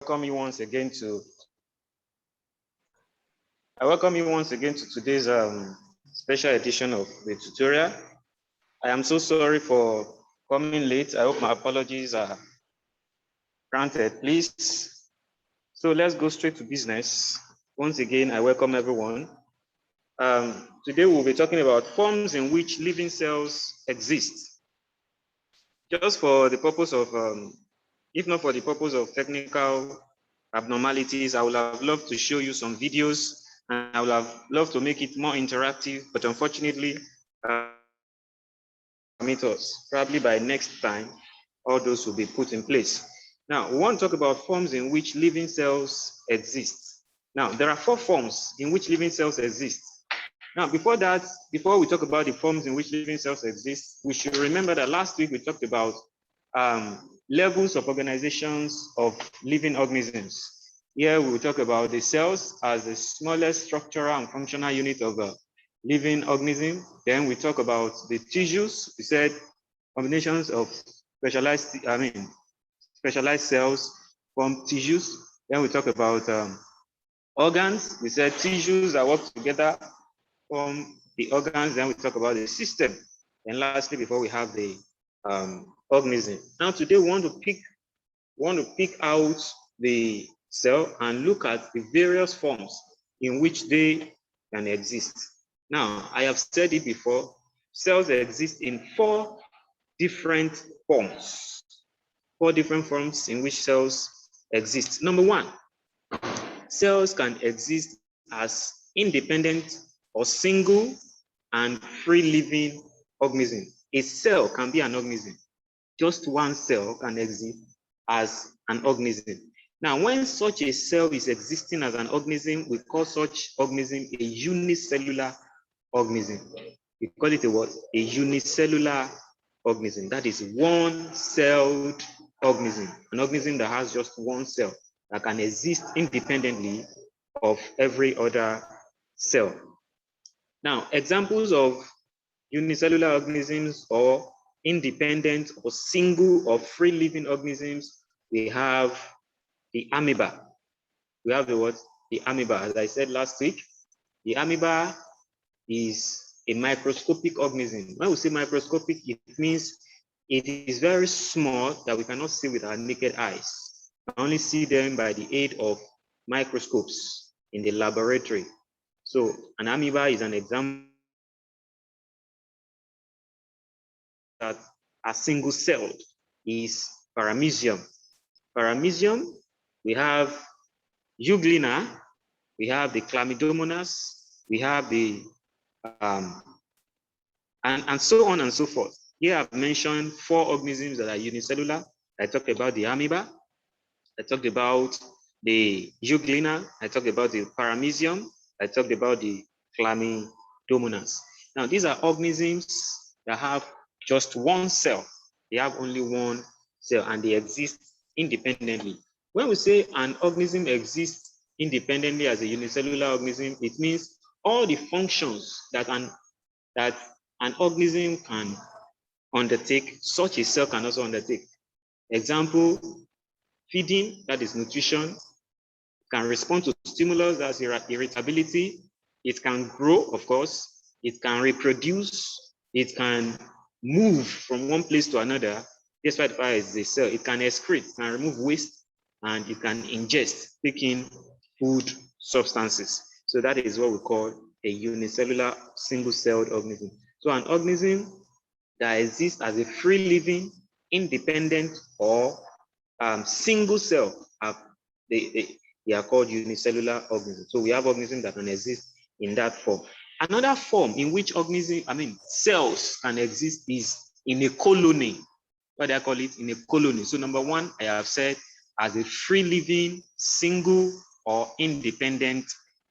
welcome you once again to today's special edition of the tutorial. I am so sorry for coming late. I hope my apologies are granted, please. So let's go straight to business. Once again, I welcome everyone. Today we'll be talking about forms in which living cells exist. Just for the purpose of, if not for the purpose of technical abnormalities, I would have loved to show you some videos, and I would have loved to make it more interactive, but unfortunately, probably by next time, all those will be put in place. Now, we want to talk about forms in which living cells exist. Now, there are 4 forms in which living cells exist. Now, before we talk about the forms in which living cells exist, we should remember that last week we talked about levels of organizations of living organisms. Here we will talk about the cells as the smallest structural and functional unit of a living organism. Then we talk about the tissues. We said combinations of specialized cells form tissues. Then we talk about organs. We said tissues that work together form the organs. Then we talk about the system. And lastly, before we have the organism. Now today we want to pick out the cell and look at the various forms in which they can exist. Now, I have said it before, cells exist in 4 different forms. 4 different forms in which cells exist. Number 1, cells can exist as independent or single and free living organism. A cell can be an organism. Just one cell can exist as an organism. Now, when such a cell is existing as an organism, we call such organism a unicellular organism. We call it a what? A unicellular organism. That is one-celled organism. An organism that has just one cell that can exist independently of every other cell. Now, examples of unicellular organisms or independent or single or free living organisms, we have the amoeba. We have the what? The amoeba. As I said last week, the amoeba is a microscopic organism. When we say microscopic, it means it is very small that we cannot see with our naked eyes. We can only see them by the aid of microscopes in the laboratory. So an amoeba is an example that a single cell is Paramecium. Paramecium, we have Euglena, we have the Chlamydomonas, we have the and so on and so forth. Here I've mentioned 4 organisms that are unicellular. I talked about the amoeba, I talked about the Euglena, I talked about the Paramecium, I talked about the Chlamydomonas. Now these are organisms that have just one cell. They have only one cell and they exist independently. When we say an organism exists independently as a unicellular organism, it means all the functions that an organism can undertake, such a cell can also undertake. Example, feeding, that is nutrition, can respond to stimulus, that's irritability. It can grow, of course. It can reproduce. It can move from one place to another. Despite the fact it's a cell, it can excrete, can remove waste, and it can ingest, take in food substances. So that is what we call a unicellular single-celled organism. So an organism that exists as a free living, independent, or single cell, they are called unicellular organisms. So we have organisms that can exist in that form. Another form in which cells can exist is in a colony. What do I call it? In a colony. So number 1, I have said as a free living, single, or independent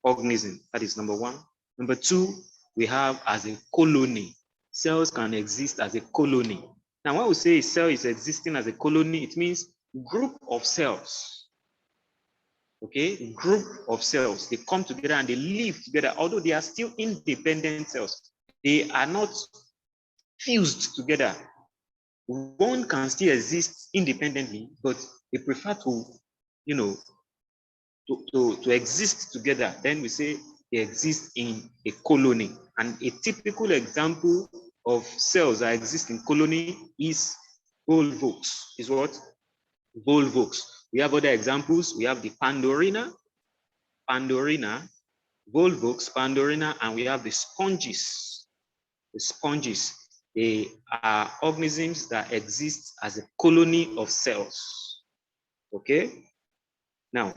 organism. That is number 1. Number 2, we have as a colony. Cells can exist as a colony. Now, when we say a cell is existing as a colony, it means group of cells. Okay, group of cells. They come together and they live together, although they are still independent cells. They are not fused together. One can still exist independently, but they prefer to you know, to exist together, then we say they exist in a colony. And a typical example of cells that exist in colony is volvox. Is what? Volvox. We have other examples. We have the Pandorina, volvox, Pandorina, and we have the sponges. The sponges, they are organisms that exist as a colony of cells. Okay? Now,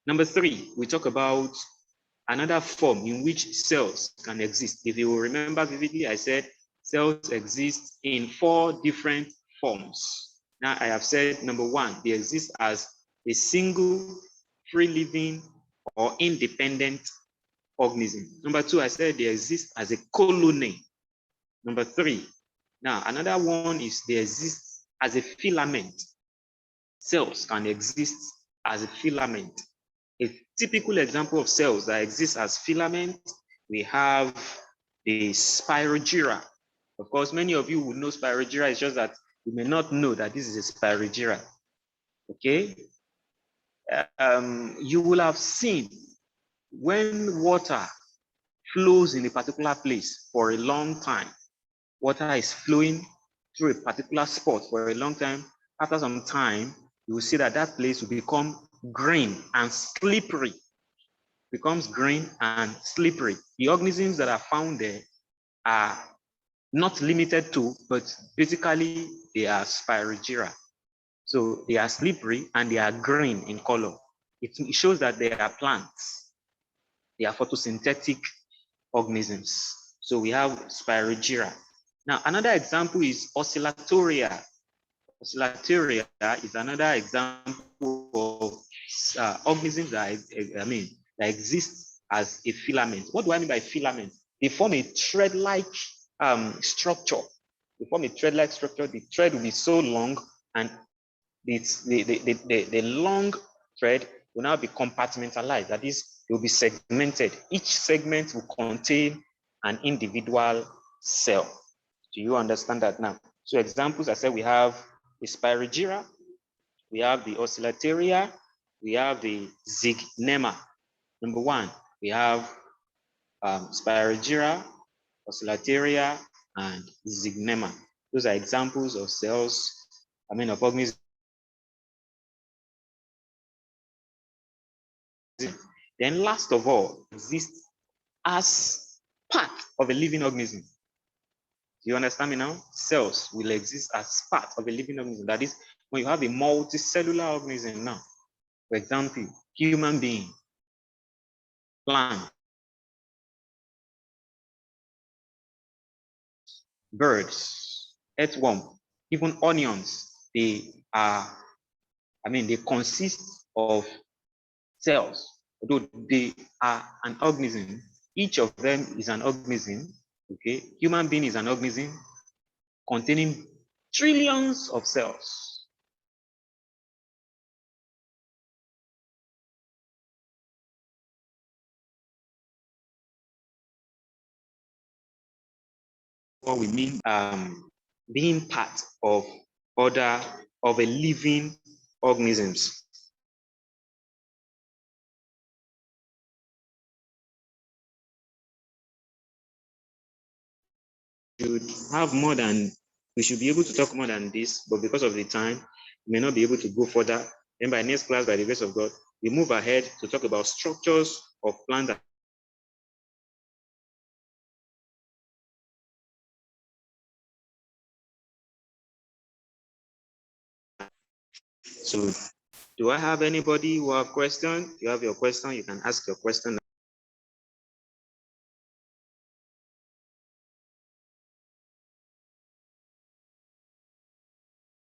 number 3, we talk about another form in which cells can exist. If you will remember vividly, I said cells exist in 4 different forms. Now, I have said, number 1, they exist as a single, free living, or independent organism. Number 2, I said they exist as a colony. Number 3, now another one is they exist as a filament. Cells can exist as a filament. A typical example of cells that exist as filament, we have the Spirogira. Of course, many of you would know Spirogira, it's just that you may not know that this is a Spirogira. Okay? You will have seen when water flows in a particular place for a long time, water is flowing through a particular spot for a long time. After some time, you will see that that place will become green and slippery. Becomes green and slippery. The organisms that are found there are not limited to, but basically they are Spirogira. So they are slippery and they are green in color. It shows that they are plants. They are photosynthetic organisms. So we have Spirogira. Now, another example is Oscillatoria. Oscillatoria is another example of organisms that, that exist as a filament. What do I mean by filament? They form a thread-like structure. They form a thread-like structure. The thread will be so long, and the long thread will now be compartmentalized. That is, it will be segmented. Each segment will contain an individual cell. Do you understand that now? So examples, I said we have the Spirogira, we have the Oscillatoria, we have the Zygnema. Number 1, we have Spirogira, Oscillatoria, and Zygnema. Those are examples of cells, of organisms. Then last of all, exists as part of a living organism. Do you understand me now? Cells will exist as part of a living organism. That is, when you have a multicellular organism now, for example, human being, plant, birds, earthworm, even onions, they consist of cells. Although they are an organism, each of them is an organism, okay? Human being is an organism containing trillions of cells. What we mean being part of a living organisms. We should be able to talk more than this, but because of the time, we may not be able to go further. Then by next class, by the grace of God, we move ahead to talk about structures of plants. So do I have anybody who have question? If you have your question, you can ask your question.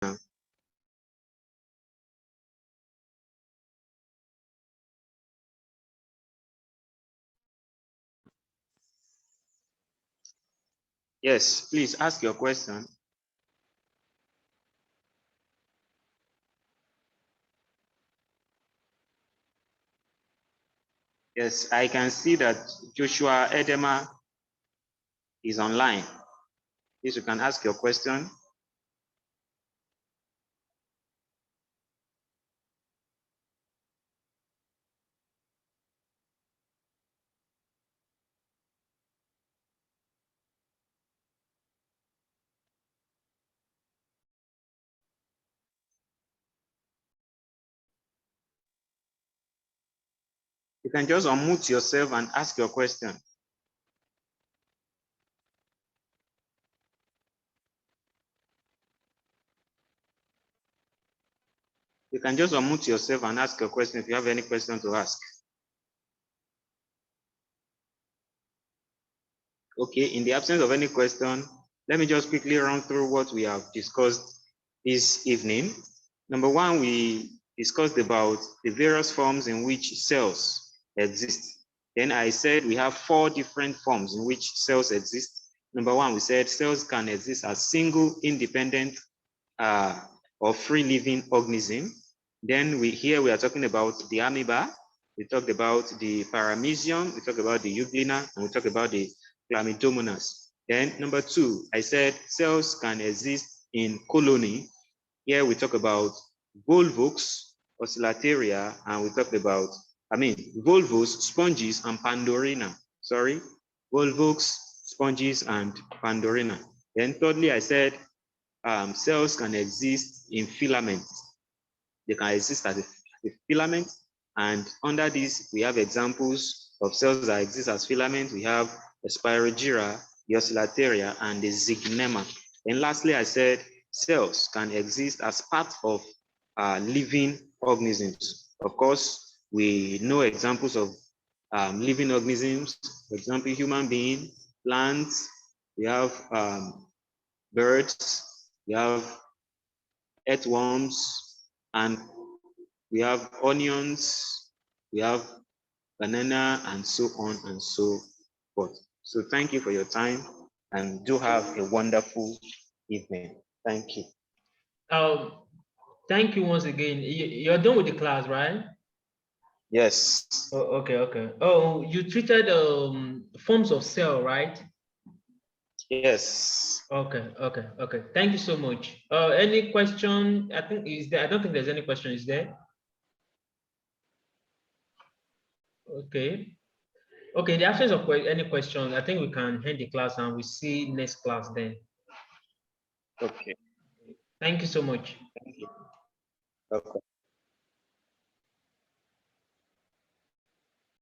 Now. Yes, please ask your question. Yes, I can see that Joshua Edema is online. Please, you can ask your question. You can just unmute yourself and ask your question. You can just unmute yourself and ask a question if you have any question to ask. Okay, in the absence of any question, let me just quickly run through what we have discussed this evening. Number one, we discussed about the various forms in which cells exist. Then I said we have 4 different forms in which cells exist. Number one, we said cells can exist as single, independent, or free living organism. Then here we are talking about the amoeba. We talked about the Paramecium. We talked about the euglena, and we talked about the Chlamydomonas. Then number 2, I said cells can exist in colony. Here we talk about volvox, oscillateria, and we talked about, volvos, sponges, and Pandorina. Sorry, volvox, sponges, and Pandorina. Then thirdly, I said cells can exist in filaments. They can exist as a filament. And under this, we have examples of cells that exist as filaments. We have the Spirogira, the oscillateria, and the zygnema. And lastly, I said cells can exist as part of living organisms. Of course, we know examples of living organisms, for example, human being, plants, we have birds, we have earthworms, and we have onions, we have banana, and so on and so forth. So thank you for your time, and do have a wonderful evening. Thank you. Thank you once again. You're done with the class, right? Yes. Oh, okay. Oh, you treated forms of cell, right? Yes. Okay. Thank you so much. Any question? I don't think there's any question. Is there? Okay. Okay, the absence of any question, I think we can end the class and we see next class then. Okay. Thank you so much. Thank you. Okay.